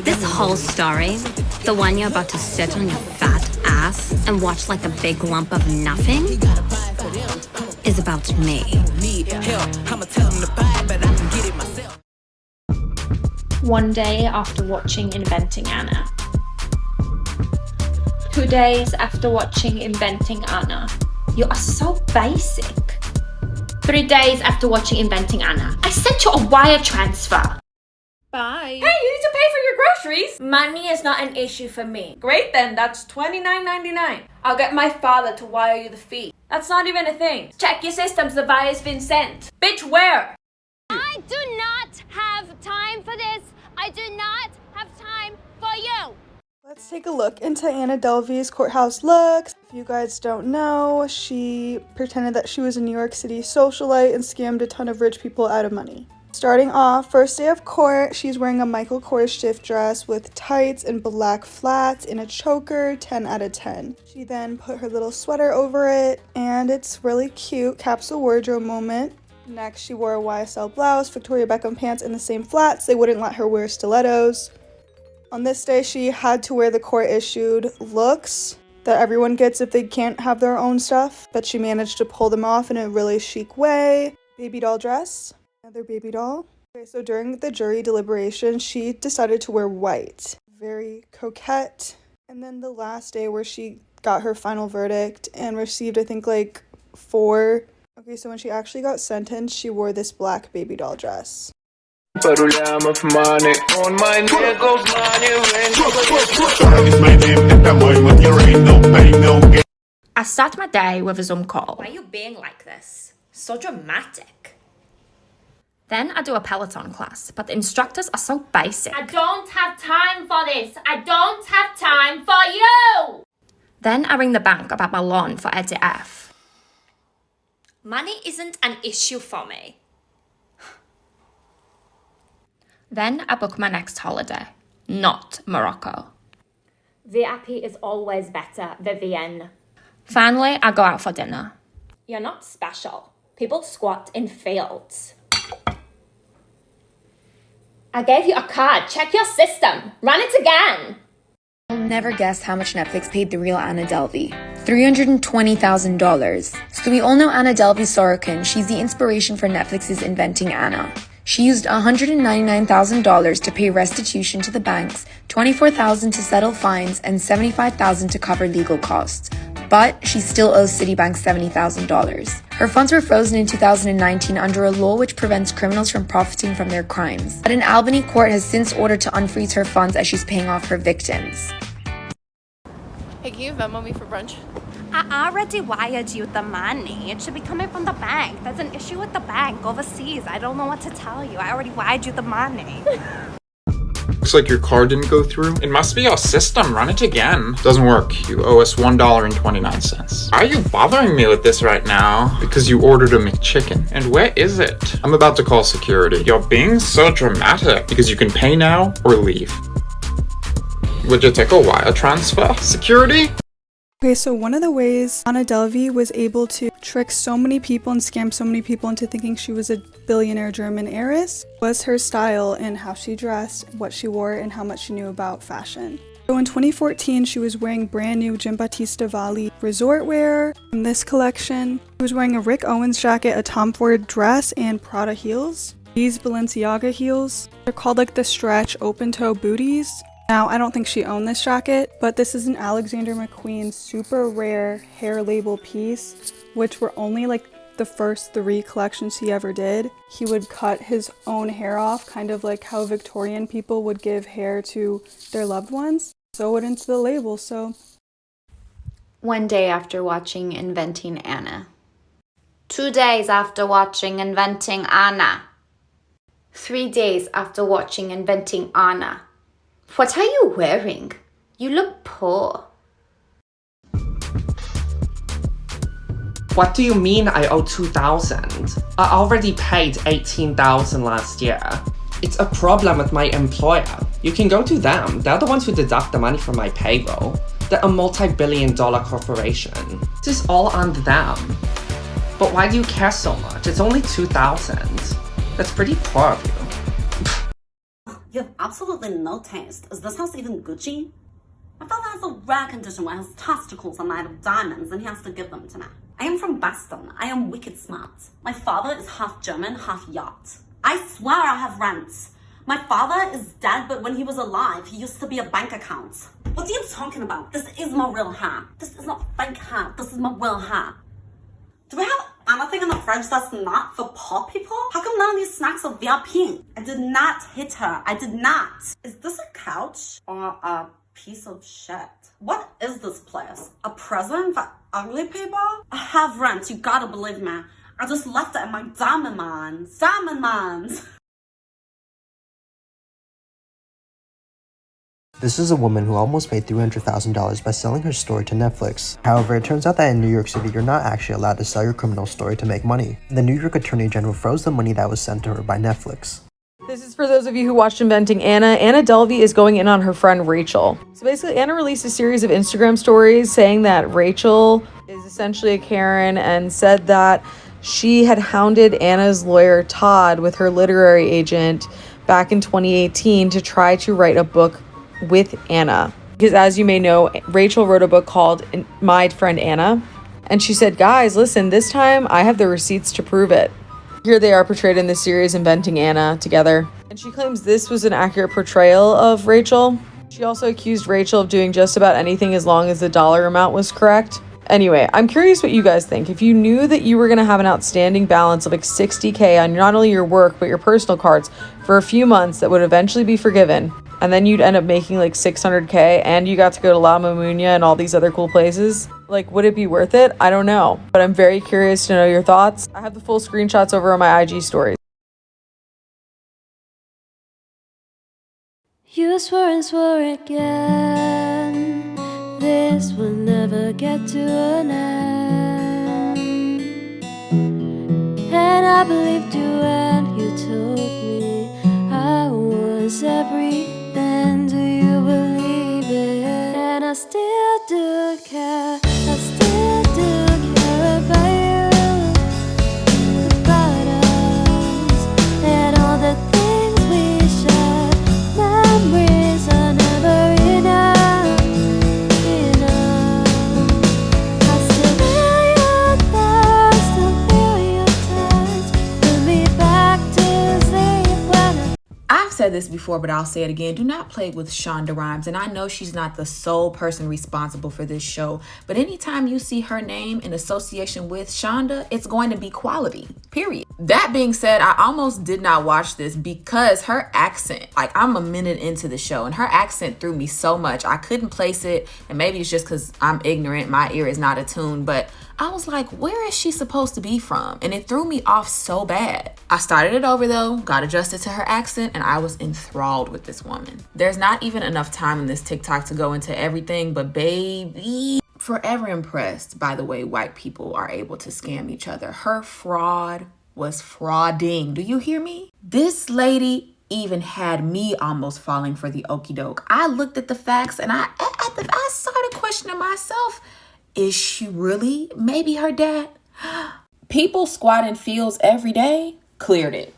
This whole story, the one you're about to sit on your fat ass and watch like a big lump of nothing, is about me. One day after watching Inventing Anna. 2 days after watching Inventing Anna. You are so basic. 3 days after watching Inventing Anna. I sent you a wire transfer. Bye. Hey, you need to pay for your groceries. Money is not an issue for me. Great then, that's $29.99. I'll get my father to wire you the fee. That's not even a thing. Check your systems, the wire's been sent. Bitch, where? I do not have time for this. I do not have time for you. Let's take a look into Anna Delvey's courthouse looks. If you guys don't know, she pretended that she was a New York City socialite and scammed a ton of rich people out of money. Starting off, first day of court, she's wearing a Michael Kors shift dress with tights and black flats in a choker, 10 out of 10. She then put her little sweater over it, and it's really cute, capsule wardrobe moment. Next, she wore a YSL blouse, Victoria Beckham pants, and the same flats. They wouldn't let her wear stilettos. On this day, she had to wear the court-issued looks that everyone gets if they can't have their own stuff, but she managed to pull them off in a really chic way. Baby doll dress. Another baby doll. Okay, so during the jury deliberation, she decided to wear white. Very coquette. And then the last day where she got her final verdict and received, I think, like 4. Okay, so when she actually got sentenced, she wore this black baby doll dress. I start my day with a Zoom call. Why are you being like this? So dramatic. Then I do a Peloton class, but the instructors are so basic. I don't have time for this. I don't have time for you. Then I ring the bank about my loan for Eddie F. Money isn't an issue for me. Then I book my next holiday, not Morocco. VIP is always better, Vivienne. Finally, I go out for dinner. You're not special. People squat in fields. I gave you a card. Check your system. Run it again. You'll never guess how much Netflix paid the real Anna Delvey. $320,000. So we all know Anna Delvey Sorokin. She's the inspiration for Netflix's Inventing Anna. She used $199,000 to pay restitution to the banks, $24,000 to settle fines, and $75,000 to cover legal costs. But she still owes Citibank $70,000. Her funds were frozen in 2019 under a law which prevents criminals from profiting from their crimes. But an Albany court has since ordered to unfreeze her funds as she's paying off her victims. Hey, can you Venmo me for brunch? I already wired you the money. It should be coming from the bank. There's an issue with the bank overseas. I don't know what to tell you. I already wired you the money. Looks like your card didn't go through. It must be our system. Run it again. Doesn't work. You owe us $1.29. Why are you bothering me with this right now? Because you ordered a McChicken. And where is it? I'm about to call security. You're being so dramatic. Because you can pay now or leave. Would you take a wire transfer? Security? Okay, so one of the ways Anna Delvey was able to trick so many people and scam so many people into thinking she was a billionaire German heiress was her style and how she dressed, what she wore, and how much she knew about fashion. So in 2014, she was wearing brand new Giambattista Valli resort wear from this collection. She was wearing a Rick Owens jacket, a Tom Ford dress, and Prada heels. These Balenciaga heels, they're called like the stretch open toe booties. Now, I don't think she owned this jacket, but this is an Alexander McQueen super rare hair label piece, which were only like the first 3 collections he ever did. He would cut his own hair off, kind of like how Victorian people would give hair to their loved ones. Sew it into the label, so. One day after watching Inventing Anna. 2 days after watching Inventing Anna. 3 days after watching Inventing Anna. What are you wearing? You look poor. What do you mean I owe $2,000? I already paid $18,000 last year. It's a problem with my employer. You can go to them. They're the ones who deduct the money from my payroll. They're a multi-billion-dollar corporation. This is all on them. But why do you care so much? It's only $2,000. That's pretty poor of you. You have absolutely no taste. Is this house even Gucci? My father has a rare condition where his testicles are made of diamonds and he has to give them to me. I am from Boston. I am wicked smart. My father is half German, half yacht. I swear I have rents. My father is dead, but when he was alive, he used to be a bank account. What are you talking about? This is my real hair. This is not fake hair. This is my real hair. Do we have anything in the fridge that's not for poor people? How come none of these snacks are VIP? I did not hit her. I did not. Is this a couch or a piece of shit? What is this place? A prison for ugly people? I have rent, you gotta believe me. I just left it in my diamond mines. Diamond mines! This is a woman who almost made $300,000 by selling her story to Netflix. However, it turns out that in New York City, you're not actually allowed to sell your criminal story to make money. The New York Attorney General froze the money that was sent to her by Netflix. This is for those of you who watched Inventing Anna. Anna Delvey is going in on her friend Rachel. So basically, Anna released a series of Instagram stories saying that Rachel is essentially a Karen and said that she had hounded Anna's lawyer Todd with her literary agent back in 2018 to try to write a book with Anna. Because as you may know, Rachel wrote a book called My Friend Anna. And she said, guys, listen, this time I have the receipts to prove it. Here they are portrayed in the series Inventing Anna together. And she claims this was an accurate portrayal of Rachel. She also accused Rachel of doing just about anything as long as the dollar amount was correct. Anyway, I'm curious what you guys think. If you knew that you were going to have an outstanding balance of like $60K on not only your work, but your personal cards for a few months that would eventually be forgiven, and then you'd end up making like $600K and you got to go to La Mamunia and all these other cool places, like, would it be worth it? I don't know, but I'm very curious to know your thoughts. I have the full screenshots over on my IG stories. You swore and swore again, this will never get to an end. And I believed you when you told me I was everything. Do you believe it? And I still do care, I still do care about you, about us, and all the things we shared. Memories are never enough, enough. I still feel your thirst, still feel your touch. Put me back to sleep when I've said this before, but I'll say it again. Do not play with Shonda Rhimes. And I know she's not the sole person responsible for this show, but anytime you see her name in association with Shonda, it's going to be quality, period. That being said, I almost did not watch this because her accent, like, I'm a minute into the show and her accent threw me so much. I couldn't place it, and maybe it's just because I'm ignorant, my ear is not attuned, but I was like, where is she supposed to be from? And it threw me off so bad. I started it over though, got adjusted to her accent, and I was enthralled with this woman. There's not even enough time in this TikTok to go into everything, but baby, forever impressed by the way white people are able to scam each other. Her fraud was frauding. Do you hear me? This lady even had me almost falling for the okie doke. I looked at the facts and I started questioning myself. Is she really maybe her dad? People squat in fields every day, cleared it.